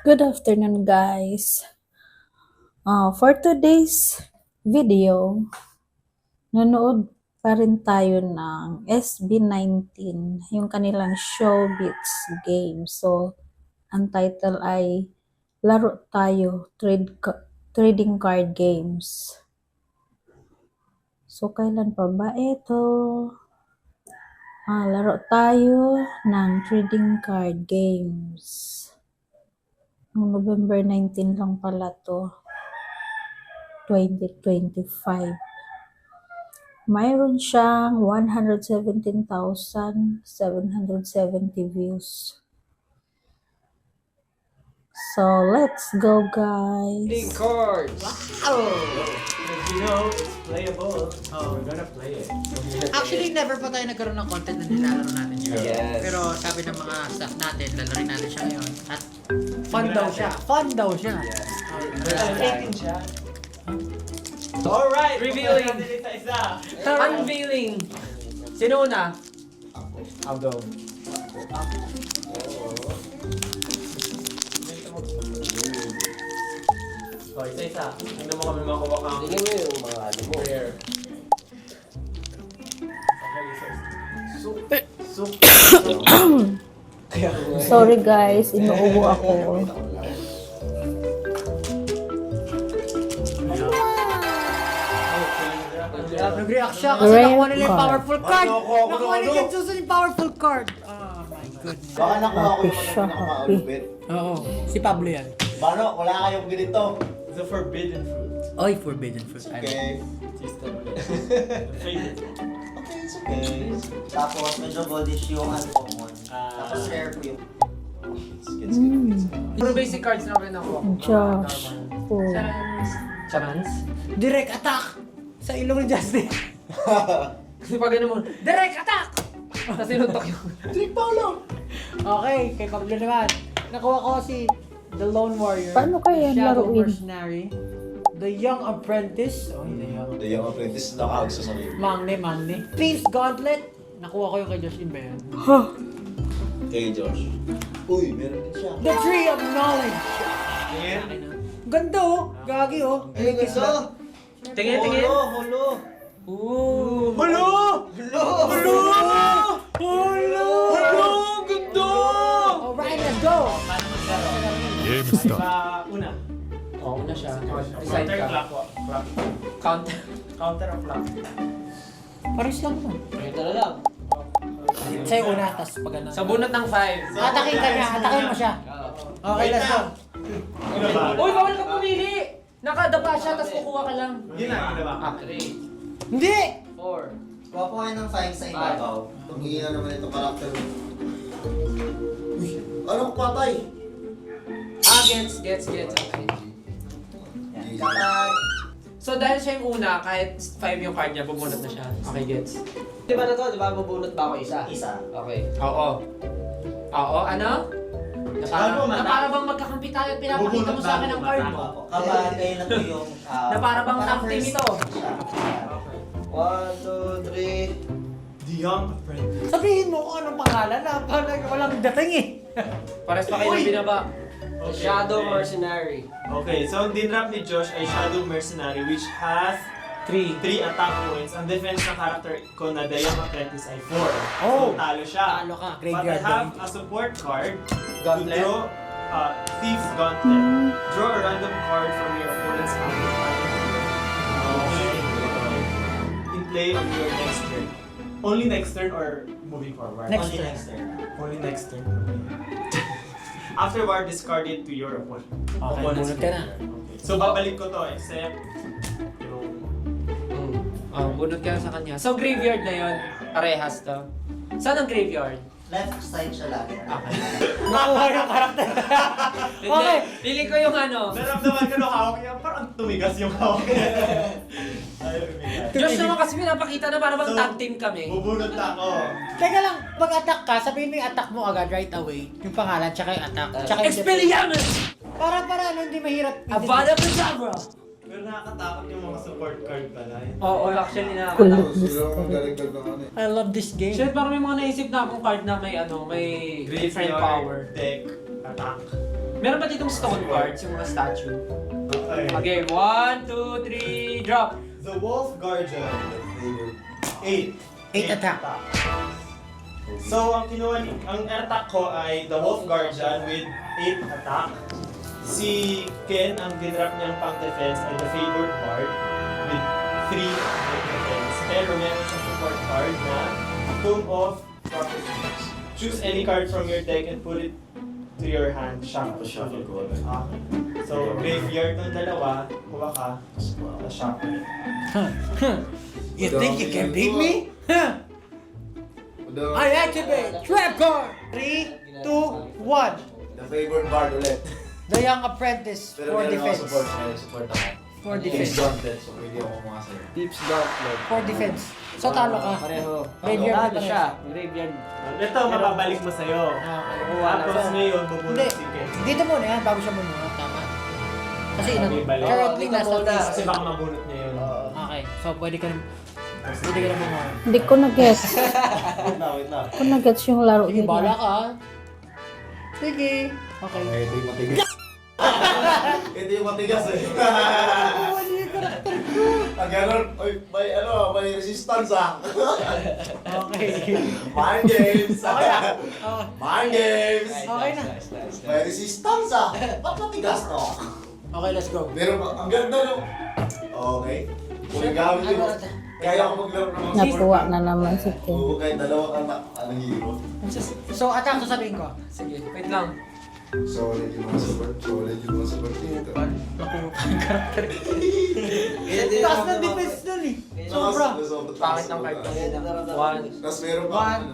Good afternoon, guys. For today's video, nanood pa rin tayo ng SB19, yung kanilang Showbiz game. So, ang title ay Laro Tayo, Trading Card Games. So, kailan pa ba ito? Laro tayo ng Trading Card Games. November 19 lang pala to. 2025. Mayroon siyang 117,770 views. So, let's go, guys. Trading cards! Wow! As you know, it's playable. So we're gonna play it. Actually, never pa tayo nagkaroon ng content na nilalaro natin yun. Yes. Pero sabi ng mga staff natin, lalarin natin siya ngayon. At fun daw siya. Fun daw siya. Rating siya. Alright! Revealing. Isa-isa. Unveiling! Sino una? I'll go. Oh, isa-isa. Tingnan mo kami makuha kang Tingnan mo yung mga ano mo. prayer. Okay, so... Sorry, guys. Inuubo ako. Nag-react siya kasi Rare nakuha nila yung card. powerful card. Ako, Nakuha nila yung susunod yung powerful card. Oh my goodness. Baka nakuha ko Happy yung siya, mga happy. alubit. Oo, si Pablo yan. Paano? Wala kayong ganito. The forbidden fruit. Oy, forbidden fruit. Okay. System ulit. Favorite. Okay, it's okay. Tapos medyo goldish yung uncommon. Tapos rare po yung... Gets. Puro basic cards lang rin ako. Josh. Oh. Chance? Direct attack! Sa ilong ni Justin. Kasi pag ano mo, direct attack! Tapos sinuntok yung... Trick Paulo! Okay, kay Pablo naman. Nakuha ko si The Lone Warrior. Paano kaya Shadow laruin? Mercenary. The Young Apprentice. Oh, The Young The Young Apprentice nakahag sa sarili. Mangne. Thieves Gauntlet. Nakuha ko yung kay Josh Inbayan. Kay Josh. Uy, meron din siya. The Tree of Knowledge. Tingin. Ganda oh. Gagi oh. Ay, gusto! Tingin. Hulo! Ooh! Hello! Hulo! Ganda! Alright, let's go. Sa una. Oo na siya. Decide Counter ka. clock. Counter. Counter o clock? Paris lang naman. Ito na lang. Sa'yo una, tas pag ano. Sa bunot ng 5. Atakin ka niya. Atakin mo siya. Okay, let's go. Ano ba? Uy, bawal ka pumili! Nakadapa siya, tapos kukuha ka lang. Yun na, ano ba? 3, Hindi! 4. Kuha po kayo ng 5 sa ibabaw. Tumingin na naman itong karakter. Uy, anong patay? Gets. Okay. Yan, patay. So dahil siya yung una, kahit 5 yung card niya, bubunot na siya. Okay, gets. Di ba na to? Di ba bubunot ba ako isa? Isa. Okay. Oo, ano? Ano, mata? Na para bang magkakampi tayo at pinapakita mo sa akin ang card mo? Kapag kayo na to yung... Na para bang top team ito? 1, 2, 3... The Young Apprentice. Sabihin mo kung anong pangalan na walang dating eh. Pares pa kayo ng binaba. Shadow Mercenary. Okay, so ang dinrap ni Josh ay Shadow Mercenary which has 3 attack points. Ang defense ng character ko na The Young Apprentice ay 4. Oh! So talo siya. Talo ka, But I graveyard have down. a support card Gauntlet? to draw Thief's Gauntlet. Draw a random card from your opponent's hand. In play on your next turn. Only next turn or moving forward? Next Only turn. next turn. Only next turn. Afterward, discard it to your opponent. Okay, Opponent's bunot ka na. player. Okay. So babalik ko to except yung... Bunot ka sa kanya. So graveyard na yon, parehas to. Saan ang graveyard? Left side siya lagi. Okay. Nakuha yung karakter. Hindi, Okay. feeling ko yung ano. Naramdaman ko nung hawak niya, parang tumigas yung hawak niya. Ayaw tumigas. Josh naman kasi pinapakita na para bang So, tag team kami. Bubunot na ako. Teka lang, pag-attack ka, sabihin mo yung attack mo agad right away. Yung pangalan, tsaka yung attack. Tsaka yung Expelliarmus! Para ano, hindi mahirap. Avada Kedavra! Pero nakakatakot yung mga support card pala. Oo, actually na. Kulot I love this game. Shit, parang may mga naisip na akong card na may ano, may different Graveyard, power. Deck, attack. Meron ba ditong stone cards, yung mga statue? Okay. Okay, 1, 2, 3, drop! The Wolf Guardian. 8. 8 attack. So, ang attack ko ay the Wolf Guardian with 8 attack. Si Ken, ang ginrap niyang pang defense ay the Favored Bard with 3 defense. Pero meron siyang support card na Tome of Prophecy. Choose any card from your deck and put it to your hand. Shuffle. Okay. So, graveyard ng dalawa, kuha ka, shuffle. You think you can beat me? Huh? I activate trap card. 3, 2, 1. The favored bard ulit. The Young Apprentice Pero for meron ako defense. support ako. For Defense defense. gauntlet, so pwede ako kumuha sa'yo. Tips Gauntlet. For defense. So talo ka. Pareho. Graveyard Talo pa siya. Graveyard. Ito, mababalik mo sa'yo. Tapos ngayon, bubunot Hindi. si Ken. Dito muna yan, bago siya muna. Tama. Kasi Okay, balik. currently Dito nasa muna. list. Kasi baka mabunot niya yun. Okay, so pwede ka na bumuha. Hindi ko na-gets. Wait na. Hindi ko na-gets yung laro Sige, bahala nila. ka. Sige. Okay. Okay, ito yung matigas. Ito yung matigas eh. Ang ganon, may resistance ah. Okay. Mind games. Okay na. Mind games. Okay na. May resistance ah. Ba't matigas to? Okay, let's go. Pero ang ganda no. Okay. Kung gamit yung... Kaya ako maglaro ng mga Nakuha na naman si Ken. Oo, kahit dalawa ka na hero. So, attack sasabihin ko. Sige, wait lang. Solid yung mga support. Solid yung mga support dito. Nakuha ka ng karakter. Taas na defense nun eh. Sobra. Pangit ng card ko. 1. Tapos meron pa One,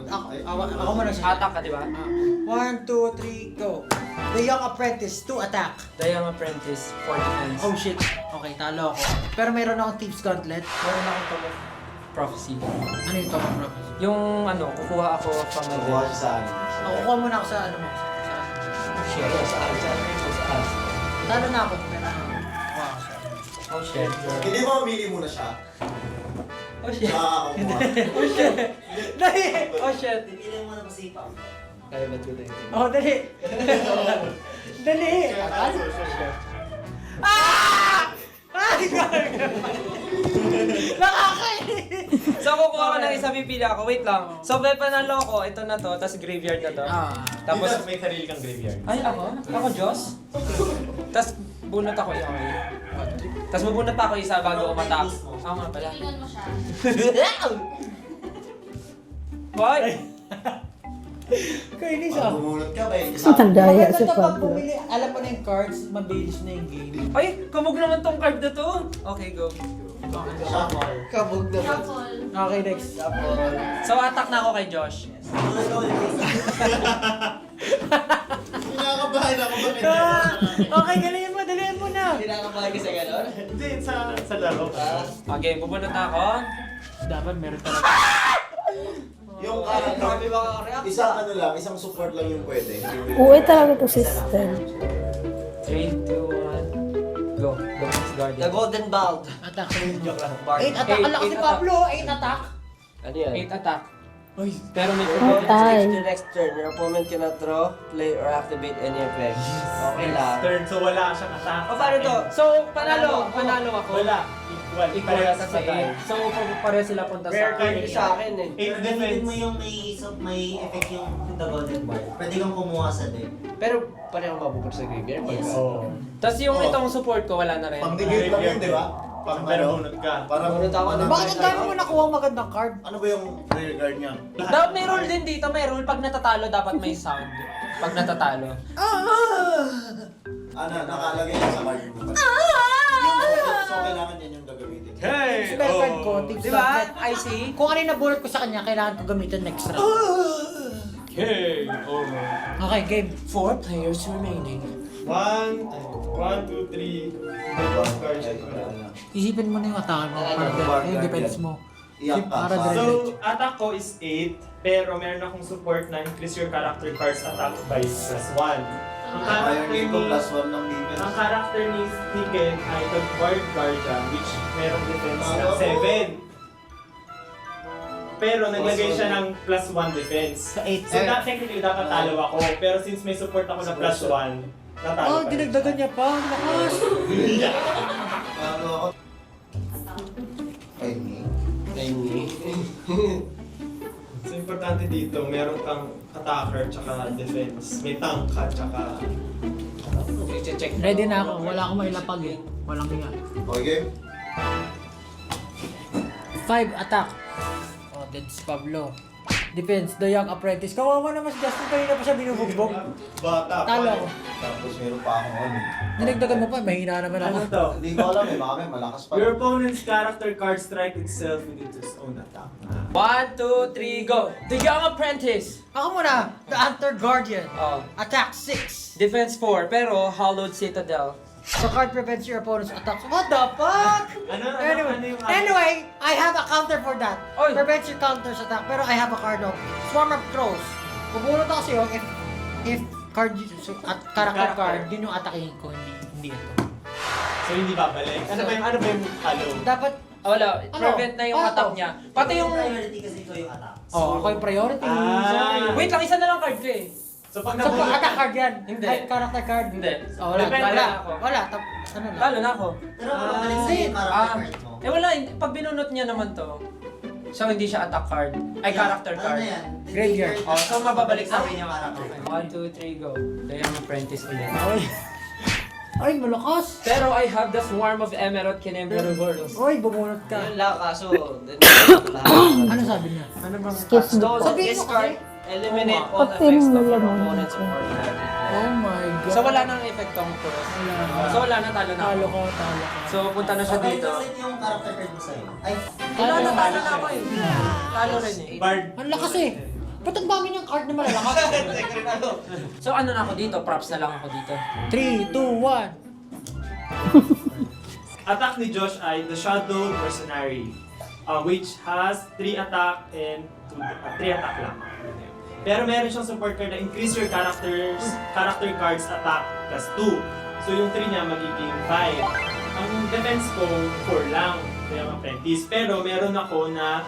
ako muna siya. Attack ka, di ba? 1, 2, 3, go. The Young Apprentice, 2 attack. The Young Apprentice, 4 defense. Oh shit. Okay, talo ako. Pero meron akong Thieves Gauntlet. Meron akong Tome of Prophecy. Ano yung top of prophecy? Yung ano, kukuha ako from the Nakuha siya sa akin. Ako, kuha muna ako sa ano mo. Talo na ako. Pero wow. Oh shit. Hindi mo mamili muna siya. Oh shit. Siya ako kumuha. Oh shit. Dali! Oh shit. Pipili mo na masipag. Kaya ba ito tayo? Oh, dali! Dali! Ah! Ay, nakakainis! So kukuha ko ng isa, pipili ako. Wait lang. So may panalo ko, ito na to, tapos graveyard na to. Tapos Tapos, may sarili kang graveyard. ay ako? Ako Diyos? Tapos bunot ako yung okay. Tapos mabunot pa ako isa bago ko matak. Oo nga pala. Tingnan mo siya. Hoy! Kainis Pag ah. bumunot ka ba eh. Ang daya Maganda si to pag Pablo. bumili, alam mo na yung cards, mabilis na yung game. Ay, kabog naman tong card na to. Okay, go. Kabog naman. Shuffle. Okay, next. So attack na ako kay Josh. Kinakabahan ako bakit? Okay, dalihan mo na. Kinakabahan ka sa gano'n? Hindi, sa laro. Okay, bubunot ako. Dapat meron talaga. Yung isang ano lang, isang support lang yung pwede. Uwi talaga to system. 3, 2, 1. Go. Go, Miss Guardian. The Golden Bald. Attack. 8 Eight, attack. Ang lakas eight ni attack. Pablo. 8 attack. Ano yan? 8 attack. Uy. Pero may Oh, forbidden. tay. Your next turn, your opponent cannot draw, play, or activate any effect. Okay lang. Turn, so wala siyang attack. O paano to? So, panalo ako. Wala. Equal. Equal Parehas sa sa 8. So, pareho sila punta sa Rare card Sa akin eh. 8 defense. mo yung may effect yung the golden bar. Pwede kang kumuha sa deck. Pero pareho mabubur sa graveyard. Yes. Oo. Tapos yung itong support ko, wala na rin. Pang-negate lang yun, di ba? Pag bunot ka. Para Bunot ako ng- Bakit ang dami mo nakuha magandang card? Ano ba yung rear guard niya? Dapat may rule din dito. May rule. Pag natatalo, dapat may sound. Pag natatalo. Ano, nakalagay yan sa card mo. So, kailangan yan yung gagamitin. Hey! Spell card ko, Thieves Di ba? Gauntlet. I see. Kung ano yung nabulot ko sa kanya, kailangan ko gamitin next round. Okay, over. Okay, game. 4 players remaining. 1, 2, 3. The boss guardian. Isipin mo na yung atake mo. Para yung defense mo. Iyak ka. Para sa- direct. So, attack ko is 8, pero meron akong support na increase your character card's attack by +1. Ang Ayaw character dito, ni, +1 ng defense. ang character ni Ken ay the Guard Guardian, which merong defense ng 7. Pero naglagay siya ng +1 defense. Sa 8. So, technically dapat talo ako, pero since may support ako na +1, natalo Oh, ka. dinagdagan niya pa. Ang lakas. Ano ako? Ay, ni. So, importante dito, meron kang attacker tsaka defense. May tank ka tsaka... Check. Ready na ako. Wala akong mailapag eh. Walang yan. Okay. 5 attack. Oh, that's Pablo. Defense, the young apprentice. Kawawa naman si Justin. Kanina pa siya binubugbog. Bata. Talo ako. Tapos meron pa akong ano. Dinagdagan mo pa. Mahina naman ako. Ano to? Hindi ko alam eh, baka may malakas pa. Your opponent's character card strike itself with its own attack. 1, 2, 3, go! The Young Apprentice! Ako muna. The Hunter Guardian. Oh. Attack 6. Defense 4, pero Hallowed Citadel. The card prevents your opponent's attacks. What the fuck? Anyway, I have a counter for that. Oy. Prevents your counter's attack. Pero I have a card of Swarm of Crows. Bubunot ako sa'yo if card at character card, yun yung atakihin ko, hindi ito. So hindi babalik? Ano ba yung halo? Dapat, Wala, Ano? prevent na yung Ano attack to? niya. Pati yung... priority kasi ikaw yung attack. ako yung priority. Ah. Wait lang, isa na lang card ko eh. So pag So, nabulot attack card yan. Hindi. Kahit character card. Hindi. Wala. Depende Wala. na ako. Wala. Ano lang. Talo na ako. Pero mabalik sa'yo yung character card mo. Wala, pag binunot niya naman to, so hindi siya attack card. Ay, character Ano card. na yan? Graveyard. Oh, so mababalik sa akin yung character character card. 1, 2, 3, go. The Young Apprentice ulit. Ay, malakas. Pero I have the Swarm of Emerald Kinemberogoros. Oy, bumunot ka. Yun lang, kaso, Ano sabi niya? Ano bang Excuse me. Stone, Sabihin mo discard, kasi. eliminate all Pati effects mo of your laman. opponent's ordinary play. Oh my God. So wala nang effect tong cross. So wala na, talo na. Talo ako. ko, talo ka. So punta na siya Babalik dito. ulit yung character card mo sa'yo. Ay, Wala na, talo na ako eh. Talo rin eh. Bard. Ang lakas eh. Ba't ang dami niyang card na malalakas? So ano na ako dito? Props na lang ako dito. 3, 2, 1. Attack ni Josh ay the Shadow Mercenary, which has 3 attack and 3 attack lang. Pero meron siyang support card na increase your character card's attack plus 2. So yung 3 niya magiging 5. Ang defense ko 4 lang, kaya apprentice. Pero meron ako na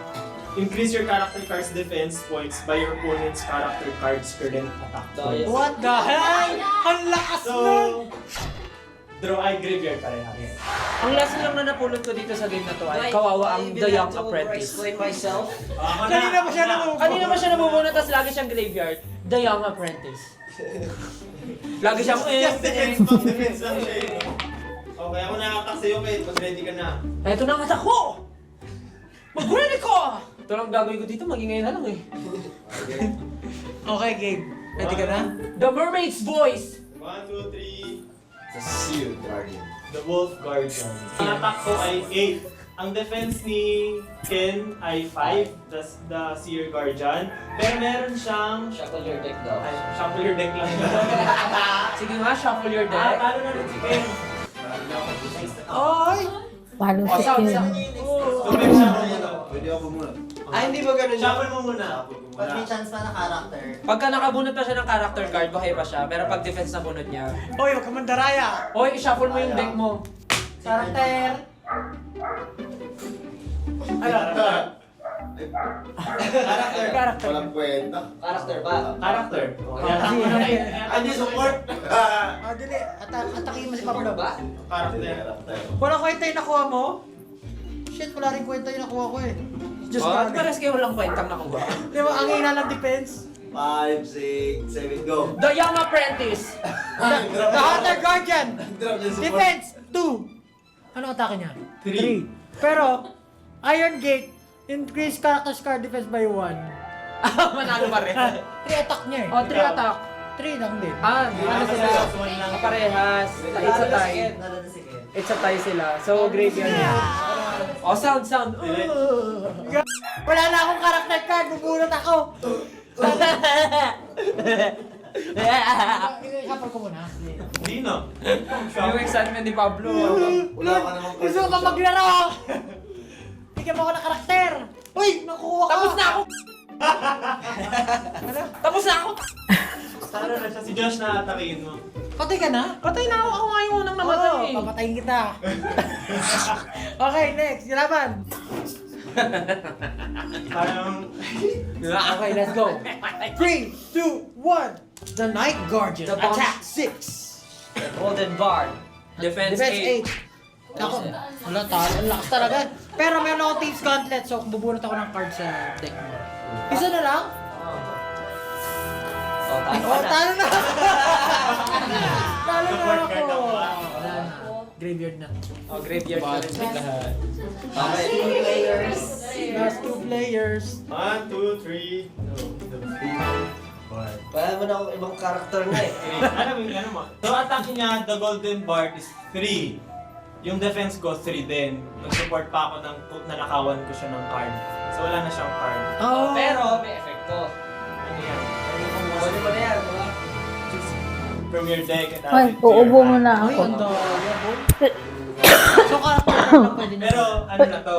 increase your character card's defense points by your opponent's character card's current attack points. What the hell? Ang lakas nun! So, draw ay graveyard parehas. Ang last lang na napulot ko dito sa game na to ay kawawa ang The Young Apprentice. Explain myself. Kanina pa siya namumulot. Kanina pa siya nabubunot, tapos lagi siyang graveyard. The Young Apprentice. Lagi siyang Defense lang siya eh. Okay, ako na-attack sa'yo, Kate. Mag-ready ka na. Eto na ang attack ko! Mag-ready ko! Ito lang gagawin ko dito, maging ngayon na lang eh. Okay, game. Ready ka na? The Mermaid's Voice! 1, 2, 3. The Seal Guardian. The Wolf Guardian. Ang attack ko ay 8. Ang defense ni Ken ay 5. That's the Seer Guardian. Pero meron siyang... Shuffle your deck daw. Ay, shuffle your deck lang. Sige nga, shuffle your deck. Talo na rin si Ken. Ay! Follow Oh, si sound, Kim. sound. Tumig shuffle mo na. Pwede ako muna. Ay, hindi ba ganun yun? Shuffle mo muna. pag may chance pa na character, Pagka nakabunot pa siya ng character card, buhay pa siya. Pero pag defense na bunot niya, Oy, huwag ka mandaraya! Hoy, i-shuffle mo yung deck mo. Karakter! Karakter. Walang kwenta. Character ba? Character. Kasi, Hindi support. dili. Atakin mo si Pablo. Ba? Character. Walang kwenta yung nakuha mo? Shit, wala rin kwenta yung nakuha ko eh. Just Oh, oh, pares kayo walang kwentang nakuha. Di ba, ang hina ng defense? 5, 6, 7, go. The Young Apprentice! The Hunter Guardian! Drop yung support. Defense, 2. Ano atake niya? 3. 3. Pero, Iron Gate, increase character's card defense by 1. Manalo pa rin. 3 attack niya eh. Oh, 3 attack. 3 lang din. Ano sila? Kaparehas. It's a tie. nalala si Ken. It's a tie sila. So, graveyard niya. Oh, sound. Wala na akong character card, bubunot ako! Isapal ko muna. Hindi na. Yung excitement ni Pablo. Wala ka namang Gusto ko maglaro! Bigyan mo ako ng karakter! Uy! Nakuha ka! Tapos na ako! Tapos na ako! Talo na siya. Si Josh na atakihin mo. Patay ka na? Patay na ako. Ako nga yung unang namatay Oo, eh. papatayin kita. Okay, next. Silaban. Parang... Okay, let's go. 3, 2, 1. The Night Guardian. The bounce- Attack 6. The Golden Bard. Defense 8. 8. Ako, wala talo. Ang lakas talaga. Pero meron ako Thieves Gauntlet, so bubunot ako ng card sa deck mo. Isa na lang? Oh, talo Oh, ka na. talo na! Talo na Support ako! card ang Wala na. Graveyard na. Oh, graveyard na rin lahat. Okay, 2 players. Last 2 players. 1, 2, 3. No, the favorite bard. Wala mo na akong ibang karakter na eh. Alam mo, ano mo? So, atake niya, the golden bard is 3. Yung defense ko, 3 din. Nag-support pa ako ng nanakawan ko siya ng card. So, wala na siyang card. Oh, Pero may epekto. Ano yan? Pwede mo na yan, diba? From your deck and add Ay, it to your uubo mo hand. na ay, ako. ang dami. So, karakter lang pwede na. Pero, ano na to?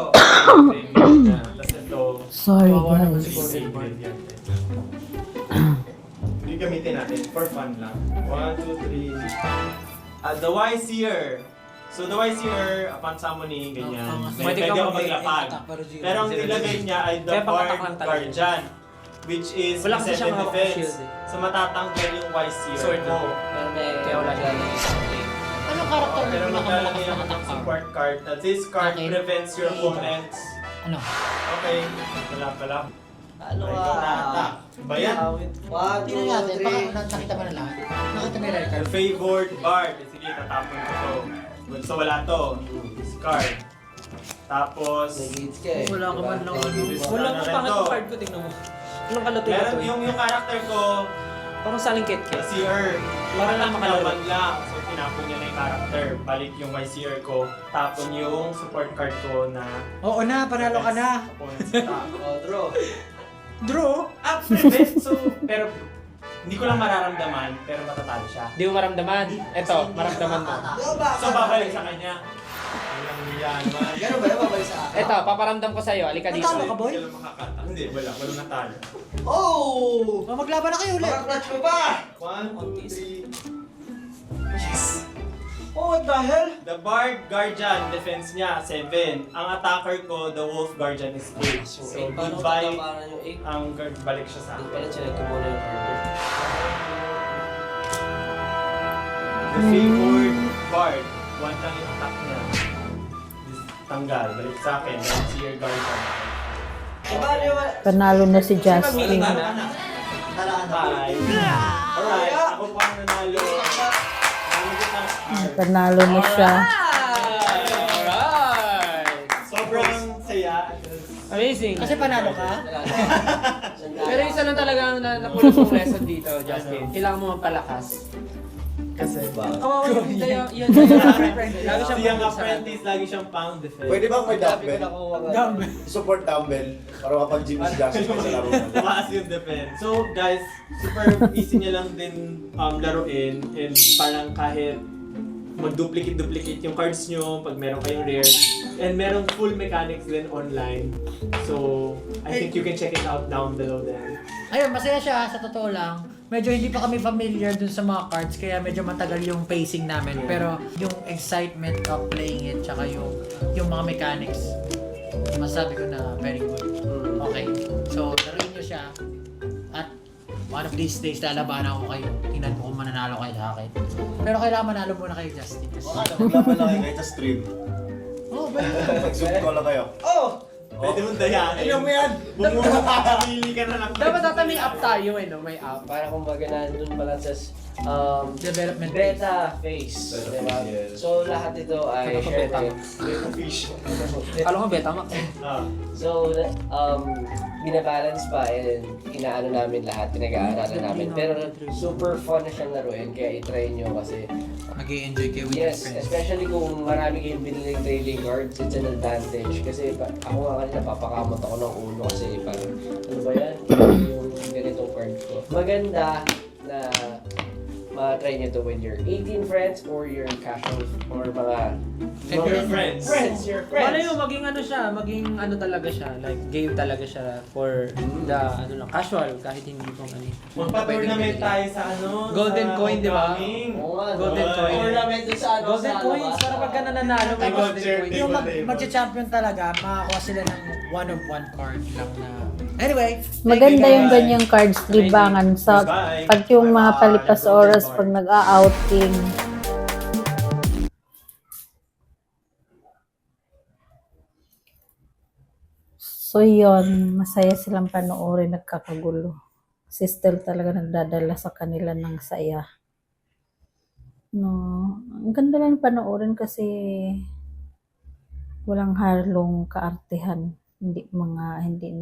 Tapos ito, Sorry Kawawa naman guys. si Golden Bard. Hindi gamitin natin. For fun lang. 1, 2, 3. The Wise Seer. So, the Wise Seer, upon summoning, ganyan. Pwede Pwede ka ako mag- maglapag. Pero ang nilagay niya ay the Kaya patatak Bard lang talaga. Guardian. Which is Wala kasi 7 siyang hawak na defense. shield eh. So, matatanggal yung Wise Seer Sword mo. mo. Pero may... Kaya wala siya Anong karakter na Pero pinakamalakas maglalagay na ako ng attack card? support card. That this card Okay. prevents your opponents. Ano? Okay. Wala pala. Ano Ikaw na attack. Ba yan? 1, Tingnan 2, natin, baka 3. nakita mo na lahat. Nakita mo yung red The card. favored bard. Sige, tatapon ko to. So wala to. Discard. Tapos, Nag-hits ka eh. Wala ka man lang. Diba? Wala Ano ka rin pangit to? yung card ko, tingnan mo. Anong kalato meron ito? yung karakter ko, Parang saling the ket-ket. seer. Para lang makalaro. Laban lang. So tinapon niya na yung karakter. Balik yung my seer ko. Tapon yung support card ko na Oo na, panalo ka na. opponent's attack. Oh, draw. Draw? Prevent. So, pero hindi ko lang mararamdaman, pero matatalo siya. Di mo maramdaman. Ito, maramdaman mo. So babalik sa kanya. Walang yan, man. Gano'n ba? Babalik sa akin. Ito, paparamdam ko sa'yo. Alika dito. Natalo ka, boy? Hindi sila makakata. Hindi, walang natalo. Oh! Oh, maglaban na kayo ulit. Maka-clutch mo pa! 1, 2, 3. Yes! Oh, what the hell? The Bard Guardian, defense niya, 7. Ang attacker ko, the Wolf Guardian is 8. So, Paano goodbye. tataparan yung 8? Ang guard, balik siya sa Hindi akin. pala select ko muna yung card niya. The favored Bard, 1 lang yung attack niya. Tanggal, balik sa akin. Then, Seer Guardian. Eh, paano yung... Panalo na si Justin. Balik ka na. Tala ka na. Bye. Alright, ako po ang nanalo. Namigit ng card. Panalo na siya. Alright! Sobrang saya. Amazing. Kasi panalo ka? Pero isa lang talaga ang napulot kong lesson dito, Justin. Kailangan mo magpalakas. Kasi, kawawa yung yun apprentice. Lagi siyang Siyang pang-isa. apprentice, lagi siyang pound defense. Pwede bang may Sabi ko dumbbell? nakuha ka. Dumbbell. Support dumbbell. Para kapag gym is gastos ka sa laro mo. Tumaas yung defense. So guys, super easy niya lang din laruin and parang kahit mag-duplicate yung cards nyo pag meron kayong rare. And meron full mechanics din online. So, I think you can check it out down below there. Ayun, masaya siya sa totoo lang. Medyo hindi pa kami familiar dun sa mga cards kaya medyo matagal yung pacing namin. Pero yung excitement of playing it tsaka yung mga mechanics, masabi ko na very good. Okay. So, laruin nyo siya at one of these days lalabanan ko kayo. Tingnan ko kung mananalo kayo sa akin. Pero kailangan manalo muna kayo, Justin. Baka na, maglaban lang kayo kahit sa stream. Oh, ba? Mag-zoom call lang kayo. Oh! Pwede mong dayain. Ayun mo yan! Bumili ka na lang. Dapat tataming up tayo eh, no? May up. Para kumbaga nandun pala sa Development beta phase. Beta Diba? phase, yes. So lahat ito ay Ano shared beta? with Fish. Alam ko, Betamax. So, binabalance pa and inaano namin lahat, pinag-aaralan namin. Pero super fun na siyang laruin, kaya itry nyo kasi Mag-i-enjoy kayo with yes, especially kung marami kayong biniling trading cards, it's an advantage. Kasi ako nga kanina papakamot ako ng ulo kasi parang, ano ba yan? Yung ganitong card ko. Maganda na ma-try nyo to with your 18 friends or your casual or mga Your friends. your Wala friends. yung maging ano siya, maging ano talaga siya, like game talaga siya for the ano lang, casual, kahit hindi kung ano. Magpa-tournament tayo sa ano? Golden sa coin, di ba? homecoming. Oo nga, Golden Oy. coin. Tournament dun sa ano, Golden sa coins, labas. para pagka nananalo may Table golden chair, coins. Yung table. mag-champion talaga, makakuha sila ng one of one card lang na... Anyway, Maganda yung Bye. ganyang cards libangan sa Bye. pag yung mga palipas oras pag nag-outing. So yun, masaya silang panoorin, nagkakagulo. Si Estel talaga nagdadala sa kanila ng saya. No, ang ganda lang panoorin kasi walang halong kaartehan. Hindi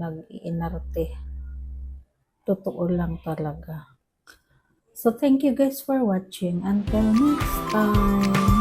nag-iinarte. Totoo lang talaga. So thank you guys for watching. Until next time.